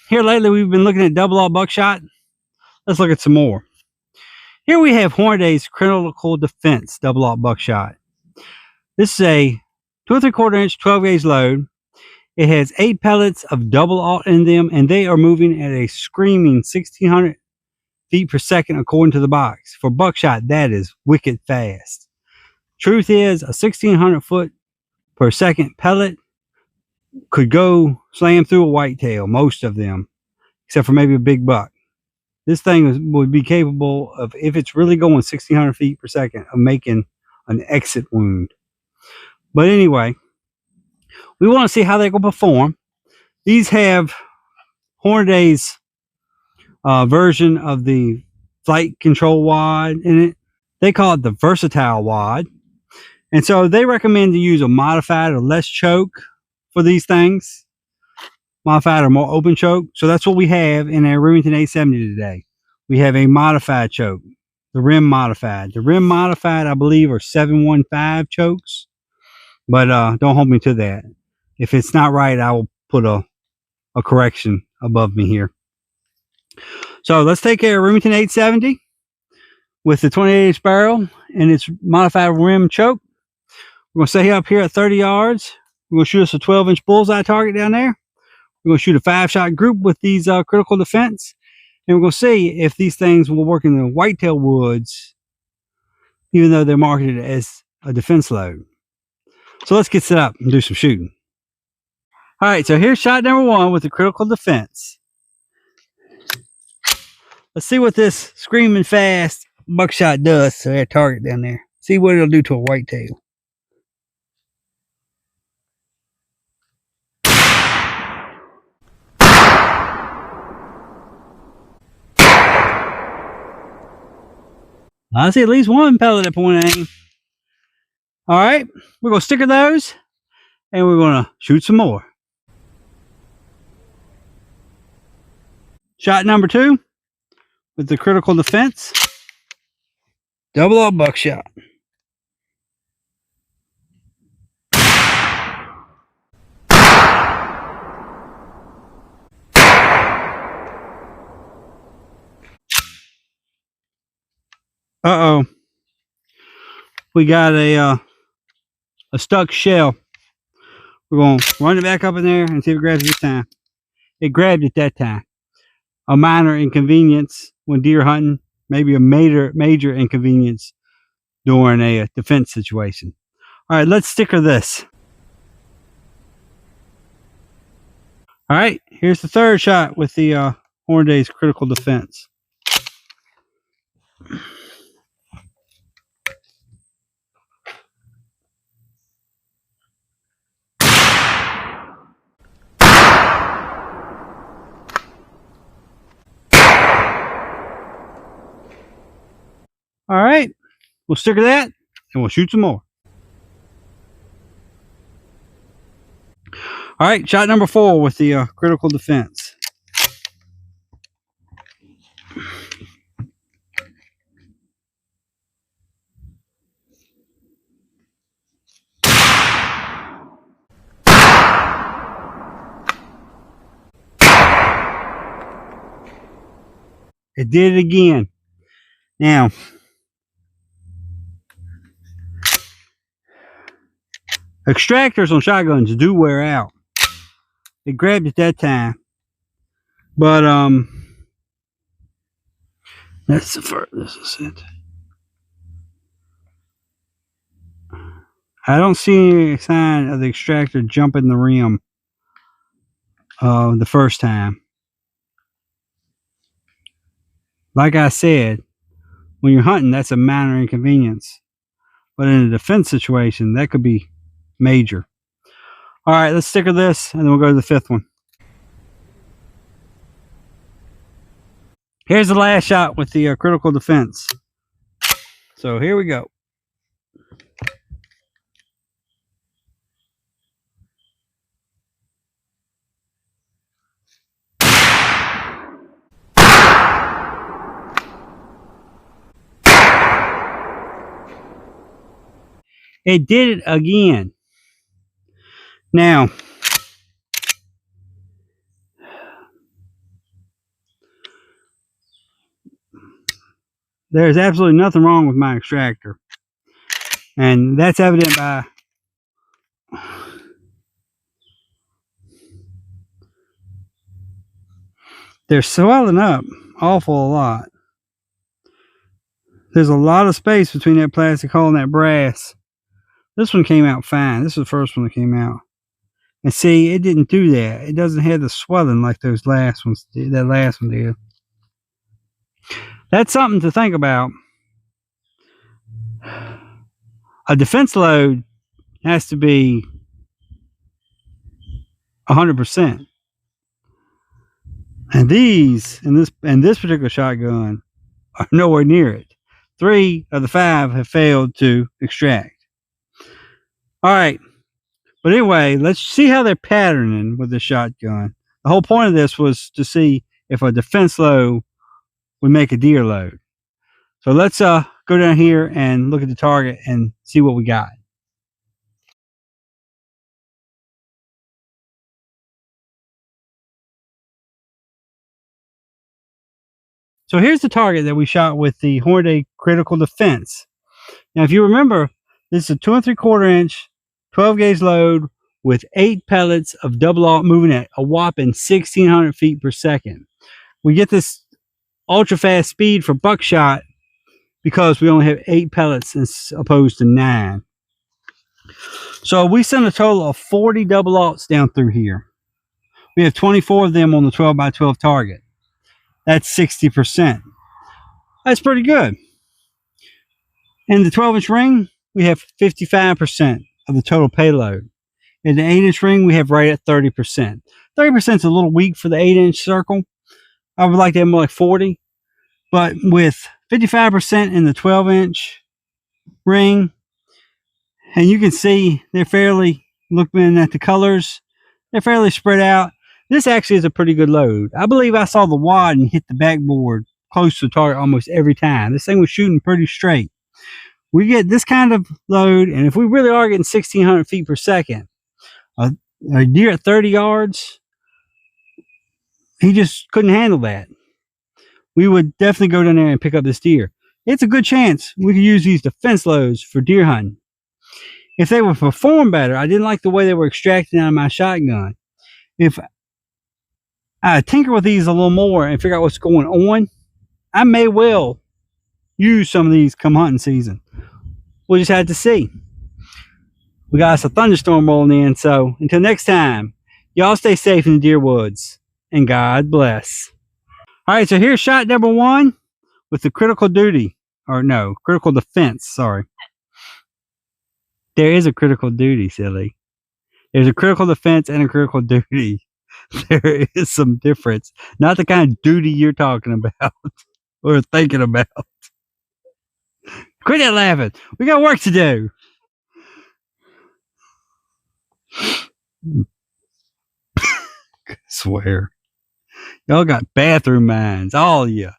Here lately, we've been looking at double aught buckshot. Let's look at some more. Here we have Hornady's Critical Defense double aught buckshot. This is a 2 3/4 inch 12 gauge load. It has 8 pellets of double aught in them, and they are moving at a screaming 1,600 feet per second according to the box. For buckshot, that is wicked fast. Truth is, a 1,600 foot per second pellet could go slam through a whitetail, most of them, except for maybe a big buck. This thing would be capable of, if it's really going 1,600 feet per second, of making an exit wound. But anyway, we want to see how they will perform. These have Hornady's version of the flight control wad in it. They call it the versatile wad. And so they recommend to use a modified or less choke for these things. Modified or more open choke. So that's what we have in our Remington 870 today. We have a modified choke, the rim modified. The rim modified, I believe, are 715 chokes, but don't hold me to that. If it's not right, I will put a correction above me here. So let's take our Remington 870 with the 28-inch barrel and its modified rim choke. We're going to stay up here at 30 yards. We're going to shoot us a 12-inch bullseye target down there. We're going to shoot a 5-shot group with these Critical Defense. And we're going to see if these things will work in the whitetail woods, even though they're marketed as a defense load. So let's get set up and do some shooting. All right, so here's shot number 1 with the Critical Defense. Let's see what this screaming fast buckshot does to that target down there. See what it'll do to a whitetail. I see at least one pellet at point aim. All right, we're going to sticker those and we're going to shoot some more. Shot number 2 with the Critical Defense double aught buckshot. Uh-oh. We got a stuck shell. We're going to run it back up in there and see if it grabs it this time. It grabbed it that time. A minor inconvenience when deer hunting, maybe a major inconvenience during a defense situation. All right, let's sticker this. All right, here's the third shot with the Hornady's Critical Defense. All right, we'll sticker that and we'll shoot some more. All right, shot number 4 with the Critical Defense. It did it again. Now, extractors on shotguns do wear out. It grabbed it that time, but that's the first. This is it. I don't see any sign of the extractor jumping the rim the first time. Like I said, when you're hunting, that's a minor inconvenience, but in a defense situation, that could be major. All right, let's sticker this and then we'll go to the 5th one. Here's the last shot with the Critical Defense. So here we go. It did it again. Now, there's absolutely nothing wrong with my extractor. And that's evident by they're swelling up awful a lot. There's a lot of space between that plastic hull and that brass. This one came out fine. This is the first one that came out. And see, it didn't do that. It doesn't have the swelling like those last ones did. That last one did. That's something to think about. A defense load has to be 100%. And these, in this particular shotgun, are nowhere near it. 3 of the 5 have failed to extract. All right. But anyway, let's see how they're patterning with the shotgun. The whole point of this was to see if a defense load would make a deer load. So let's go down here and look at the target and see what we got. So here's the target that we shot with the Hornady Critical Defense. Now, if you remember, this is a 2 3/4 inch, 12 gauge load with 8 pellets of double aught moving at a whopping 1,600 feet per second. We get this ultra fast speed for buckshot because we only have 8 pellets as opposed to 9. So we sent a total of 40 double aughts down through here. We have 24 of them on the 12 by 12 target. That's 60%. That's pretty good. In the 12-inch ring, we have 55% of the total payload. In the 8-inch ring, we have right at 30%. 30% is a little weak for the 8-inch circle. I would like to have more like 40. But with 55% in the 12-inch ring, and you can see they're fairly, looking at the colors, they're fairly spread out. This actually is a pretty good load. I believe I saw the wad and hit the backboard close to the target almost every time. This thing was shooting pretty straight. We get this kind of load, and if we really are getting 1,600 feet per second, a deer at 30 yards, he just couldn't handle that. We would definitely go down there and pick up this deer. It's a good chance we could use these defense loads for deer hunting. If they would perform better, I didn't like the way they were extracting out of my shotgun. If I tinker with these a little more and figure out what's going on, I may well use some of these come hunting season. We'll just have to see. We got us a thunderstorm rolling in, so until next time, y'all stay safe in the deer woods, and God bless. All right, so here's shot number 1 with the critical defense, sorry. There is a critical duty, silly. There's a critical defense and a critical duty. There is some difference. Not the kind of duty you're talking about or thinking about. Quit that laughing. We got work to do. I swear. Y'all got bathroom minds, all of you.